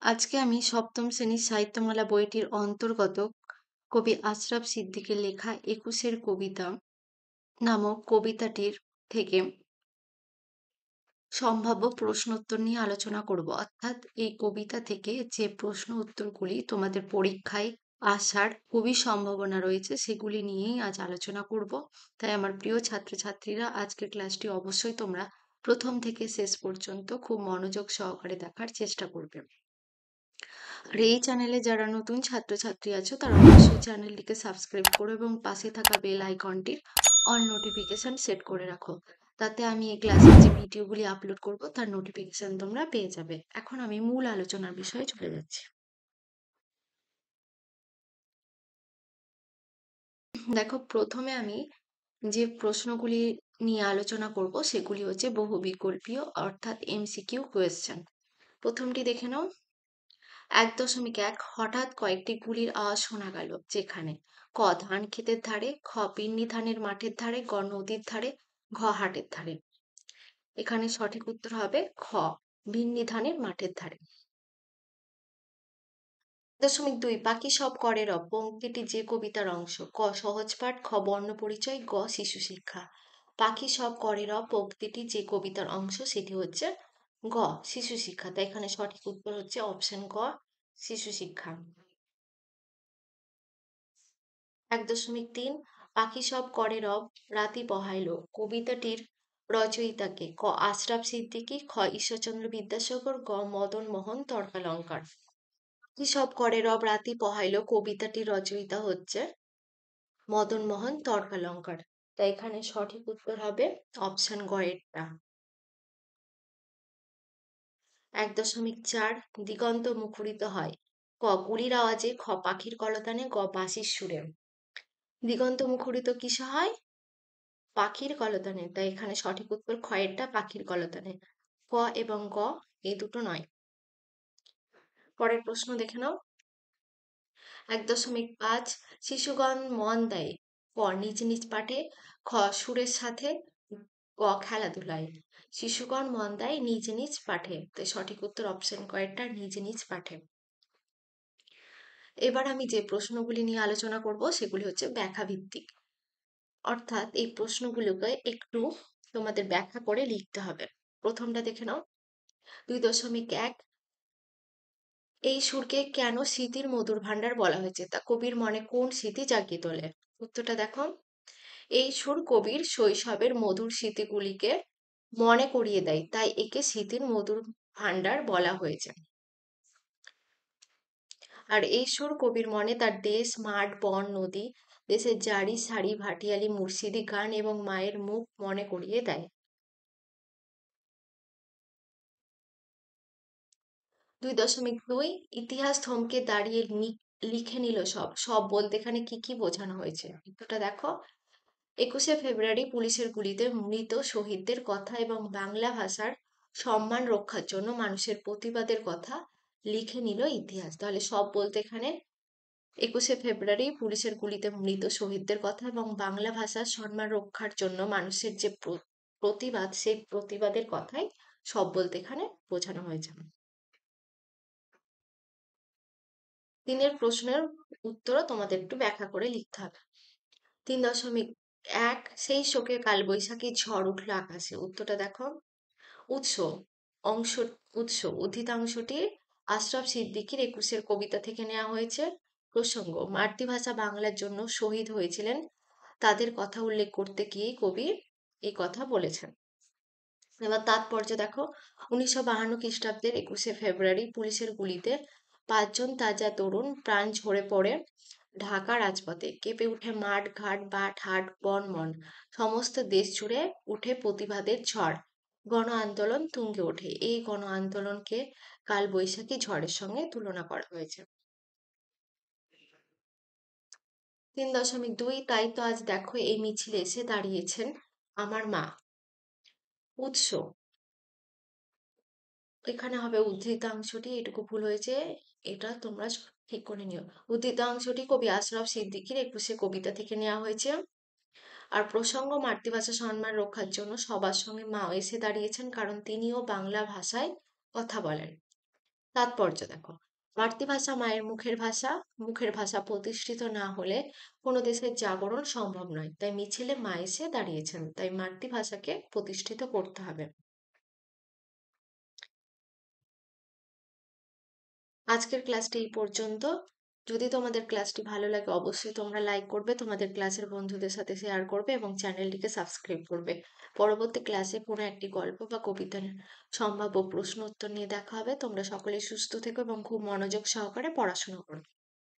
আজকে আমি সপ্তম শ্রেণীর সাহিত্যমালা বইটির অন্তর্গত কবি আশরাফ সিদ্দিকীর লেখা 'একুশের কবিতা' নামক কবিতাটির থেকে সম্ভাব্য প্রশ্নোত্তর নিয়ে আলোচনা করব। অর্থাৎ এই কবিতা থেকে যে প্রশ্ন উত্তরগুলি তোমাদের পরীক্ষায় আসার খুবই সম্ভাবনা রয়েছে সেগুলি নিয়েই আজ আলোচনা করব। তাই আমার প্রিয় ছাত্রছাত্রীরা আজকের ক্লাসটি অবশ্যই তোমরা প্রথম থেকে শেষ পর্যন্ত খুব মনোযোগ সহকারে দেখার চেষ্টা করবে। আর এই চ্যানেলে যারা নতুন ছাত্রছাত্রী আছো তারা অবশ্যই চ্যানেলটিকে সাবস্ক্রাইব করো এবং পাশে থাকা বেল আইকনটির অল নোটিফিকেশন সেট করে রাখো, তাতে আমি এই ক্লাসে যে ভিডিওগুলি আপলোড করব তার নোটিফিকেশন তোমরা পেয়ে যাবে। এখন আমি মূল আলোচনার বিষয়ে চলে যাচ্ছি। দেখো, প্রথমে আমি যে প্রশ্নগুলি নিয়ে আলোচনা করব সেগুলি হচ্ছে বহুবিকল্পীয় অর্থাৎ এমসিকিউ কোয়েশ্চেন। প্রথমটি দেখে নাও। ১.১ হঠাৎ কয়েকটি গুলির আওয়াজ শোনা গেল যেখানে ক ধান ক্ষেতের ধারে, খ বিন্নি ধানের মাঠের ধারে, গ নদীর ধারে, ঘ হাটের ধারে। এখানে সঠিক উত্তর হবে খ বিন্নি ধানের মাঠের ধারে। ১.২ বাকি সব করে রব পংক্তিটি যে কবিতার অংশ? ক সহজ পাঠ, খ বর্ণ পরিচয়, গ শিশু শিক্ষা। বাকি সব করে রব পংক্তিটি যে কবিতার অংশ সেটি হচ্ছে গ শিশু শিক্ষা। তাই এখানে সঠিক উত্তর হচ্ছে অপশন গ শিশু শিক্ষা। ১.৩ পাখি সব করে রব রাতি পহাইল কবিতাটির রচয়িতাকে? ক আশরাফ সিদ্দিকী, খ ঈশ্বরচন্দ্র বিদ্যাসাগর, গ মদন মোহন তর্কালঙ্কার। পাখি সব করে রব রাতি পহাইল কবিতাটির রচয়িতা হচ্ছে মদন মোহন তর্কালঙ্কার। তাই এখানে সঠিক উত্তর হবে অপশন গ এরটা। ১.৪ দিগন্ত মুখরিত হয়। ক গুলির আওয়াজে, খ পাখির কলতানে, গ বাঁশির সুরে। দিগন্ত মুখরিত কিসে হয়? পাখির কলতানে। তাই এখানে সঠিক উত্তর ক্ষয়েরটা পাখির কলতানে। ক এবং গ এই দুটো নয়। পরের প্রশ্ন দেখে নাও। ১.৫ শিশুগণ মন দেয়। ক নিজ নিজ পাঠে, খ সুরের সাথে, গ খেলাধুলায়। শিশুগণ মন দেয় নিজ নিজ পাঠে। তাই সঠিক উত্তর অপশন কয়েকটা নিজ নিজ পাঠে। এবার আমি যে প্রশ্নগুলি নিয়ে আলোচনা করব সেগুলি হচ্ছে ব্যাখ্যা ভিত্তিক, অর্থাৎ এই প্রশ্নগুলোকে একটু তোমাদের ব্যাখ্যা করে লিখতে হবে। প্রথমটা দেখে নাও। ২.১ এই সুরকে কেন স্মৃতির মধুর ভান্ডার বলা হয়েছে? তা কবির মনে কোন স্মৃতি জাগিয়ে তোলে? উত্তরটা দেখো। এই সুর কবির শৈশবের মধুর স্মৃতিগুলিকে মনে করিয়ে দেয়, তাই একে স্মৃতির মধুর ভান্ডার বলা হয়েছে। আর এই সুর কবির মনে তার দেশ, মাঠ, বন, নদী, দেশের জারি সারি, ভাটিয়ালি, মুর্শিদি গান এবং মায়ের মুখ মনে করিয়ে দেয়। ২.২ ইতিহাস থমকে দাঁড়িয়ে লিখে নিল সব। সব বলতে এখানে কি কি বোঝানো হয়েছে? উত্তরটা দেখো। ২১শে ফেব্রুয়ারি পুলিশের গুলিতে মৃত শহীদদের কথা এবং বাংলা ভাষার সম্মান রক্ষার জন্য মানুষের প্রতিবাদের কথা লিখে নিল ইতিহাস। তাহলে সব বলতে এখানে ২১শে ফেব্রুয়ারি পুলিশের গুলিতে মৃত শহীদদের কথা এবং বাংলা ভাষার সম্মান রক্ষার জন্য মানুষের যে প্রতিবাদ, সেই প্রতিবাদের কথাই সব বলতে এখানে বোঝানো হয়েছে। তিনের প্রশ্নের উত্তরও তোমাদের একটু ব্যাখ্যা করে লিখতে হবে। ৩.১ সেই শোকে কালবৈশাখী ঝড় উঠল আকাশে। উত্তরটা দেখো। উৎস অংশ উৎস উদ্ধৃতাংশটি আশরাফ সিদ্দিকীর ২১-এর কবিতা থেকে নেওয়া হয়েছে। প্রসঙ্গ মাতৃভাষা বাংলার জন্য শহীদ হয়েছিলেন তাদের কথা উল্লেখ করতে গিয়ে কবি এই কথা বলেছেন। এবার তাৎপর্য দেখো। ১৯৫২ খ্রিস্টাব্দের ২১শে ফেব্রুয়ারি পুলিশের গুলিতে ৫ জন তাজা তরুণ প্রাণ ঝরে পড়ে ঢাকা রাজপথে। কেঁপে উঠে মাঠ ঘাট বাট হাট বন মন। সমস্ত দেশ জুড়ে উঠে প্রতিবাদের ঝড়। গণ আন্দোলন তুঙ্গে ওঠে। এই গণ আন্দোলনকে কাল বৈশাখী ঝড়ের সঙ্গে তুলনা করা হয়েছে। ৩.২ তাই তো আজ দেখো এই মিছিলে এসে দাঁড়িয়েছেন আমার মা। উৎস এখানে হবে উদ্ধৃতাংশটি, এটুকু ভুল হয়েছে, এটা তোমরা ঠিক করে নিও। উদ্ধৃতাংশটি কবি আশরাফ সিদ্দিকীর ২১শে কবিতা থেকে নেওয়া হয়েছে। আর প্রসঙ্গ মাতৃভাষা সম্মান রক্ষার জন্য সবার সঙ্গে মা এসে দাঁড়িয়েছেন কারণ তিনিও বাংলা ভাষায় কথা বলেন। তাৎপর্য দেখো, মাতৃভাষা মায়ের মুখের ভাষা প্রতিষ্ঠিত না হলে কোনো দেশের জাগরণ সম্ভব নয়। তাই মিছিলে মা এসে দাঁড়িয়েছেন, তাই মাতৃভাষাকে প্রতিষ্ঠিত করতে হবে। আজকের ক্লাসটি এই পর্যন্ত। যদি তোমাদের ক্লাসটি ভালো লাগে অবশ্যই তোমরা লাইক করবে, তোমাদের ক্লাসের বন্ধুদের সাথে শেয়ার করবে এবং চ্যানেলটিকে সাবস্ক্রাইব করবে। পরবর্তী ক্লাসে কোনো একটি গল্প বা কবিতার সম্ভাব্য প্রশ্ন উত্তর নিয়ে দেখা হবে। তোমরা সকলেই সুস্থ থেকো এবং খুব মনোযোগ সহকারে পড়াশোনা করো।